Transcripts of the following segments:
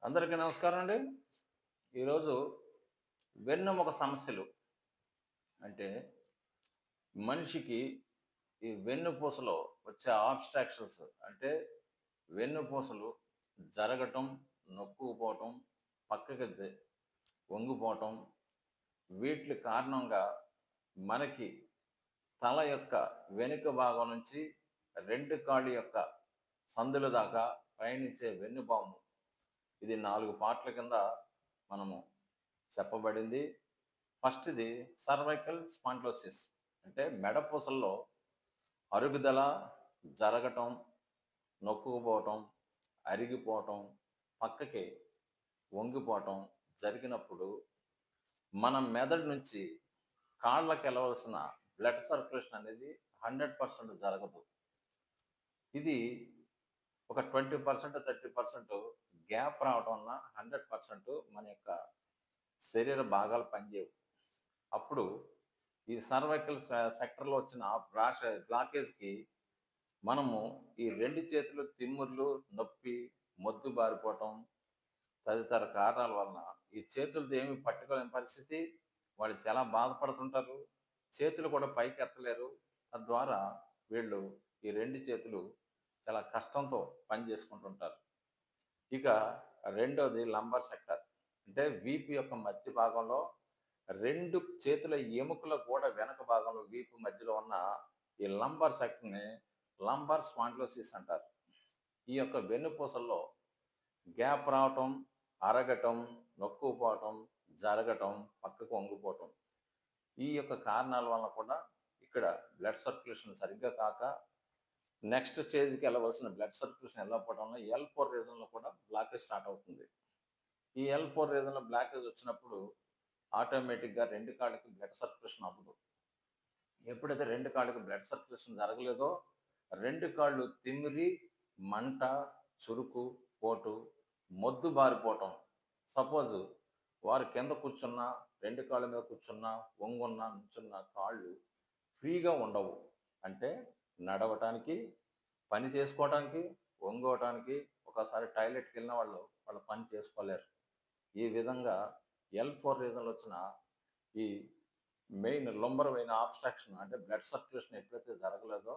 అందరికీ నమస్కారం అండి. ఈరోజు వెన్నెముక సమస్యలు అంటే మనిషికి ఈ వెన్నుపూసలో వచ్చే ఆబ్స్ట్రాక్షన్స్ అంటే వెన్నుపూసలు జరగటం, నొక్కుకుపోవటం, పక్కకి వంగిపోవటం వీటి కారణంగా మనకి తల యొక్క వెనుక భాగం నుంచి 2 కాళ్ళ యొక్క సందుల దాకా పయనించే వెన్నుపాము ఇది 4 పార్ట్‌ల కింద మనము చెప్పబడింది. ఫస్ట్‌ది సర్వైకల్ స్పాండిలోసిస్ అంటే మెడపూసల్లో అరుగుదల, జరగటం, నొక్కుకుపోవటం, అరిగిపోవటం, పక్కకి వంగిపోవటం జరిగినప్పుడు మన మెదడు నుంచి కాళ్ళకెళ్ళవలసిన బ్లడ్ సర్క్యులేషన్ అనేది 100% జరగదు. ఇది ఒక 20%, 30% గ్యాప్ రావటం వలన 100% మన యొక్క శరీర భాగాలు పనిచేయవు. అప్పుడు ఈ సర్వైకల్ సెక్టర్‌లో వచ్చిన ఆ బ్లాకేజ్‌కి మనము ఈ 2 చేతులు తిమ్ముర్లు, నొప్పి, మొద్దు బారిపోవటం తదితర కారణాల వలన ఈ చేతులతో ఏమి పట్టుకోలేని పరిస్థితి. వాళ్ళు చాలా బాధపడుతుంటారు. చేతులు కూడా పైకెత్తలేరు. తద్వారా వీళ్ళు ఈ 2 చేతులు చాలా కష్టంతో పని చేసుకుంటుంటారు. ఇక రెండోది లంబర్ సెక్టర్. అంటే వీపు యొక్క మధ్య భాగంలో 2 చేతుల ఎముకల గోడ వెనక భాగంలో వీపు మధ్యలో ఉన్న ఈ లంబర్ సెక్టర్‌ని లంబర్ స్పాండిలోసిస్ అంటారు. ఈ యొక్క వెన్నుపూసల్లో గ్యాప్ రావటం, అరగటం, నొక్కుకుపోవటం, జరగటం, పక్కకు వంగిపోవటం. ఈ యొక్క కారణాల వలన కూడా ఇక్కడ బ్లడ్ సర్క్యులేషన్ సరిగ్గా కాక నెక్స్ట్ స్టేజ్‌కి వెళ్ళవలసిన బ్లడ్ సర్క్యులేషన్ వెళ్ళకపోవడం వల్ల L4 రీజన్‌లో కూడా బ్లాకేజ్ స్టార్ట్ అవుతుంది. ఈ L4 రీజన్‌లో బ్లాకేజ్ వచ్చినప్పుడు ఆటోమేటిక్‌గా 2 కాళ్ళకి బ్లడ్ సర్క్యులేషన్ అవ్వదు. ఎప్పుడైతే 2 కాళ్ళకి బ్లడ్ సర్క్యులేషన్ జరగలేదో 2 కాళ్ళు తిమ్మిరి, మంట, చురుకు, పోటు, మొద్దు బారిపోవటం. సపోజ్ వారు కింద కూర్చున్నా, 2 కాళ్ళ మీద కూర్చున్నా, వంగున్నా, నుంచున్నా కాళ్ళు ఫ్రీగా ఉండవు. అంటే నడవటానికి, పని చేసుకోవటానికి, వంగోవటానికి, ఒకసారి టాయిలెట్‌కెళ్ళిన వాళ్ళ పని చేసుకోలేరు. ఈ విధంగా L4 రీజన్‌లో వచ్చిన ఈ మెయిన్ లంబర్ వెయిన్ ఆబ్స్ట్రాక్షన్ అంటే బ్లడ్ సర్క్యులేషన్ ఎప్పుడైతే జరగలేదో,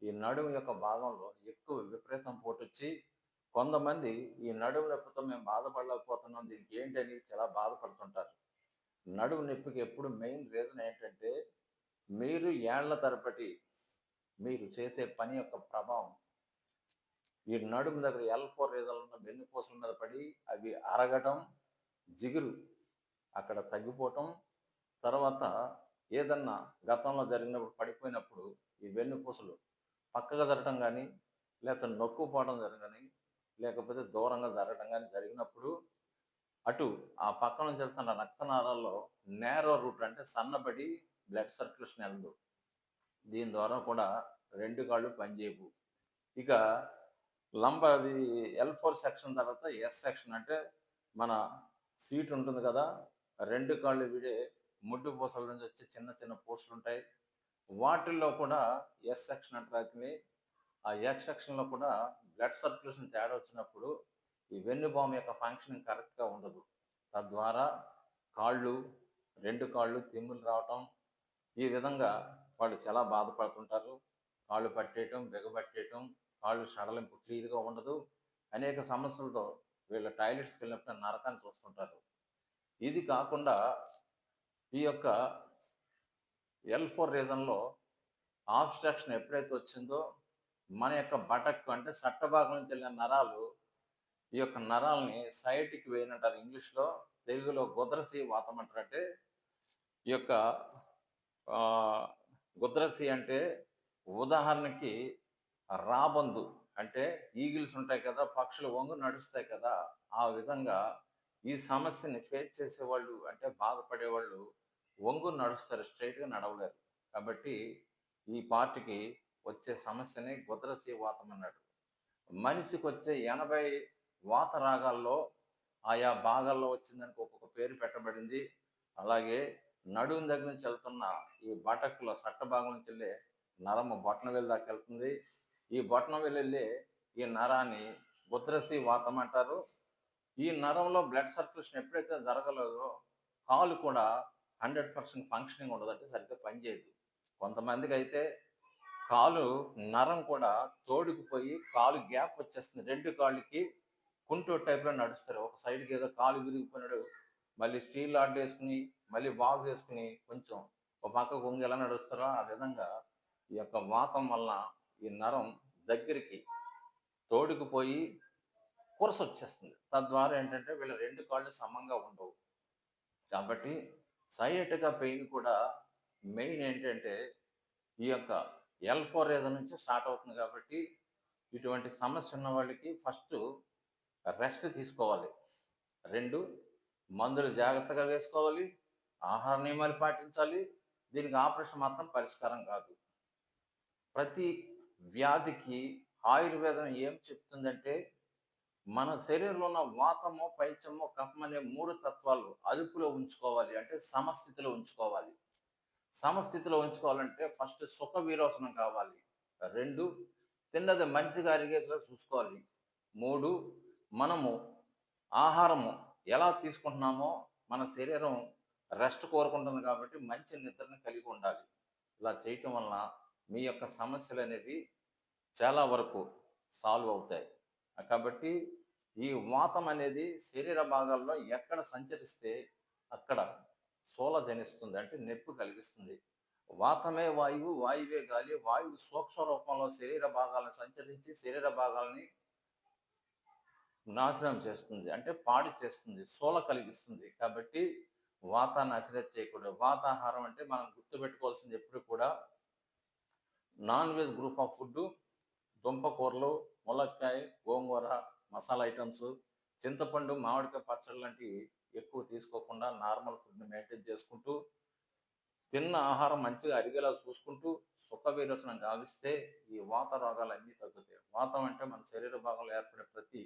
ఈ నడుము యొక్క భాగంలో ఎక్కువ విపరీతం పోటొచ్చి, కొంతమంది ఈ నడుము నొప్పితో మేము బాధపడలేకపోతున్నాం దీనికి ఏంటని చాలా బాధపడుతుంటారు. నడుము నొప్పికి ఎప్పుడు మెయిన్ రీజన్ ఏంటంటే, మీరు ఏళ్ల తరబడి మీరు చేసే పని యొక్క ప్రభావం ఈ నడుము దగ్గర L4 రీజన్‌లో ఉన్న వెన్నుపూసల మీద పడి అవి అరగటం, జిగురు అక్కడ తగ్గిపోవటం, తర్వాత ఏదన్నా గతంలో జరిగినప్పుడు పడిపోయినప్పుడు ఈ వెన్నుపూసలు పక్కగా జరగటం గానీ, లేకపోతే నొక్కుపోవడం గానీ, లేకపోతే దూరంగా జరగటం గానీ జరిగినప్పుడు అటు ఆ పక్క నుంచి వెళ్తున్న రక్తనాళాల్లో నేరో రూట్ అంటే సన్నబడి బ్లడ్ సర్క్యులేషన్ ఎళ్ళదు. దీని ద్వారా కూడా 2 కాళ్ళు పనిచేయవు. ఇక అది L4 సెక్షన్ తర్వాత ఎస్ సెక్షన్ అంటే మన సీట్ ఉంటుంది కదా! 2 కాళ్ళు విడే ముడ్డు పూసల నుంచి వచ్చే చిన్న చిన్న పూసలుంటాయి. వాటిల్లో కూడా ఎస్ సెక్షన్ అంటారు ఆటిని. ఆ ఎస్ సెక్షన్‌లో కూడా బ్లడ్ సర్క్యులేషన్ తేడా వచ్చినప్పుడు ఈ వెన్నుపాము యొక్క ఫంక్షనింగ్ కరెక్ట్‌గా ఉండదు. తద్వారా కాళ్ళు, 2 కాళ్ళు తిమ్మిరి రావటం, ఈ విధంగా వాళ్ళు చాలా బాధపడుతుంటారు. కాళ్ళు పట్టేయటం, బిగబట్టేయటం, కాళ్ళు సడలింపు క్లియర్‌గా ఉండదు. అనేక సమస్యలతో వీళ్ళు టాయిలెట్స్‌కెళ్ళినప్పుడు నరకాన్ని చూస్తుంటారు. ఇది కాకుండా ఈ యొక్క L4 రీజన్‌లో ఆబ్స్ట్రాక్షన్ ఎప్పుడైతే వచ్చిందో, మన యొక్క బటక్ అంటే సట్ట భాగం నుంచి వెళ్ళిన నరాలు, ఈ యొక్క నరాల్ని సైటిక్ వెయిన్ అంటారు ఇంగ్లీష్‌లో. తెలుగులో గుదరసి వాతం అంటారు. అంటే ఈ యొక్క ఆహ్, గుదరసి అంటే ఉదాహరణకి రాబందు అంటే ఈగిల్స్ ఉంటాయి కదా! పక్షులు వంగుని నడుస్తాయి కదా! ఆ విధంగా ఈ సమస్యని ఫేస్ చేసేవాళ్ళు అంటే బాధపడేవాళ్ళు వంగుని నడుస్తారు. స్ట్రెయిట్‌గా నడవలేరు. కాబట్టి ఈ పార్ట్‌కి వచ్చే సమస్యని గుదరసి వాతం అన్నాడు. మనిషికొచ్చే 80 వాత రాగాల్లో ఆయా భాగాల్లో వచ్చిందానికి ఒక్కొక్క పేరు పెట్టబడింది. అలాగే నడుము దగ్గర నుంచి వెళ్తున్న ఈ బటక్‌లో సట్ట భాగం నుంచి వెళ్ళే నరము బొటనవేలు దాకా వెళ్తుంది. ఈ బొటనవేలు వెళ్ళే ఈ నరాన్ని ఉత్తరసి వాతం అంటారు. ఈ నరంలో బ్లడ్ సర్క్యులేషన్ ఎప్పుడైతే జరగలేదో కాలు కూడా 100% ఫంక్షనింగ్ ఉండదు. అంటే సరిగ్గా పనిచేయదు. కొంతమందికైతే కాలు నరం కూడా తోడుకుపోయి కాలు గ్యాప్ వచ్చేస్తుంది. 2 కాళ్ళకి కుంటూరు టైప్‌లో నడుస్తారు. ఒక సైడ్‌కి ఏదో కాలు విరిగిపోయినట్టు మళ్ళీ స్టీల్ రాడ్ ఏసుకొని, మళ్ళీ బాక్స్ ఏసుకొని కొంచెం ఒక పక్కకు వంగి ఎలా నడుస్తారో ఆ విధంగా ఈ యొక్క వాతం వలన ఈ నరం దగ్గరికి తోడుకుపోయి కురసొచ్చేస్తుంది. తద్వారా ఏంటంటే వీళ్ళ 2 కాళ్ళు సమంగా ఉండవు. కాబట్టి సైయాటికా పెయిన్ కూడా మెయిన్ ఏంటంటే ఈ యొక్క L4 రీజన్ నుంచి స్టార్ట్ అవుతుంది కాబట్టి ఇటువంటి సమస్య ఉన్న వాళ్ళకి ఫస్టు రెస్ట్ తీసుకోవాలి. 2 మందులు జాగ్రత్తగా వేసుకోవాలి. ఆహార నియమాలు పాటించాలి. దీనికి ఆపరేషన్ మాత్రం పరిష్కారం కాదు. ప్రతి వ్యాధికి ఆయుర్వేదం ఏం చెప్తుందంటే మన శరీరంలో ఉన్న వాతము, పైత్యము, కఫం అనే 3 తత్వాలు అదుపులో ఉంచుకోవాలి. అంటే సమస్థితిలో ఉంచుకోవాలి. సమస్థితిలో ఉంచుకోవాలంటే ఫస్ట్ సుఖ విరోచనం కావాలి. 2 తిన్నది మంచిగా అరిగేసేలా చూసుకోవాలి. 3 మనము ఆహారము ఎలా తీసుకుంటున్నామో మన శరీరం రెస్ట్ కోరుకుంటుంది కాబట్టి మంచి నిద్రని కలిగి ఉండాలి. ఇలా చేయటం వలన మీ యొక్క సమస్యలనేవి చాలా వరకు సాల్వ్ అవుతాయి. కాబట్టి ఈ వాతం అనేది శరీర భాగాల్లో ఎక్కడ సంచరిస్తే అక్కడ శూల జనిస్తుంది. అంటే నొప్పి కలిగిస్తుంది. వాతమే వాయువు, వాయువే గాలి. వాయువు సూక్ష్మ రూపంలో శరీర భాగాలను సంచరించి శరీర భాగాల్ని నాశనం చేస్తుంది. అంటే పాడు చేస్తుంది. శూల కలిగిస్తుంది. కాబట్టి వాతాన్ని అశ్రద్ధ చేయకూడదు. వాతాహారం అంటే మనం గుర్తుపెట్టుకోవాల్సింది ఎప్పుడు కూడా non veg group of food, దుంపకూరలు, ములక్కాయ, గోంగూర, మసాలా ఐటమ్స్, చింతపండు, మామిడికాయ పచ్చళ్ళు లాంటివి ఎక్కువ తీసుకోకుండా నార్మల్ ఫుడ్‌ని మెయింటైన్ చేసుకుంటూ, తిన్న ఆహారం మంచిగా అరిగేలా చూసుకుంటూ, సుఖ విరోచనం గావిస్తే ఈ వాత రోగాలన్నీ తగ్గుతాయి. వాతం అంటే మన శరీర భాగంలో ఏర్పడే ప్రతి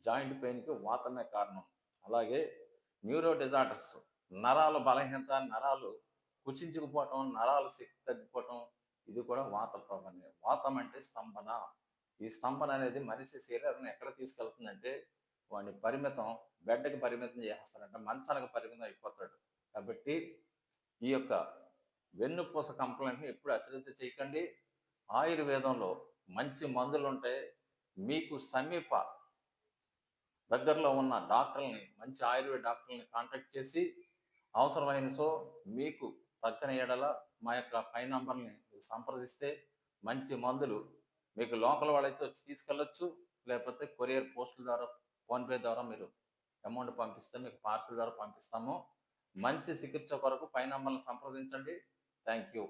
జాయింట్ పెయిన్‌కి వాతమే కారణం. అలాగే న్యూరో డిజార్డర్స్ నరాల బలహీనత, నరాలు కుచించుకుపోవటం, నరాల శక్తి తగ్గిపోవటం ఇది కూడా వాత ప్రభావమే. వాతం అంటే స్తంభన. ఈ స్తంభన అనేది మనిషి శరీరాన్ని ఎక్కడ తీసుకెళ్తుందంటే వాడిని పరిమితం బెడ్‌కి పరిమితం చేసేస్తారంట. మంచానికి పరిమితం అయిపోతాడు. కాబట్టి ఈ యొక్క వెన్నుపూస కంప్లైంట్‌ని ఎప్పుడు అశ్రద్ధ చేయకండి. ఆయుర్వేదంలో మంచి మందులుంటాయి. మీకు సమీప దగ్గరలో ఉన్న డాక్టర్‌లని మంచి ఆయుర్వేద డాక్టర్‌లని కాంటాక్ట్ చేసి అవసరమైన సో మీకు తగ్గని యెడల మా యొక్క పై నంబర్‌ని మీరు సంప్రదిస్తే మంచి మందులు మీకు లోకల్ వాళ్ళైతే వచ్చి తీసుకెళ్ళొచ్చు. లేకపోతే కొరియర్ పోస్టుల ద్వారా, ఫోన్‌పే ద్వారా మీరు అమౌంట్ పంపిస్తే మీకు పార్సెల్ ద్వారా పంపిస్తాము. మంచి చికిత్స కొరకు పై నంబర్‌ని సంప్రదించండి. Thank you.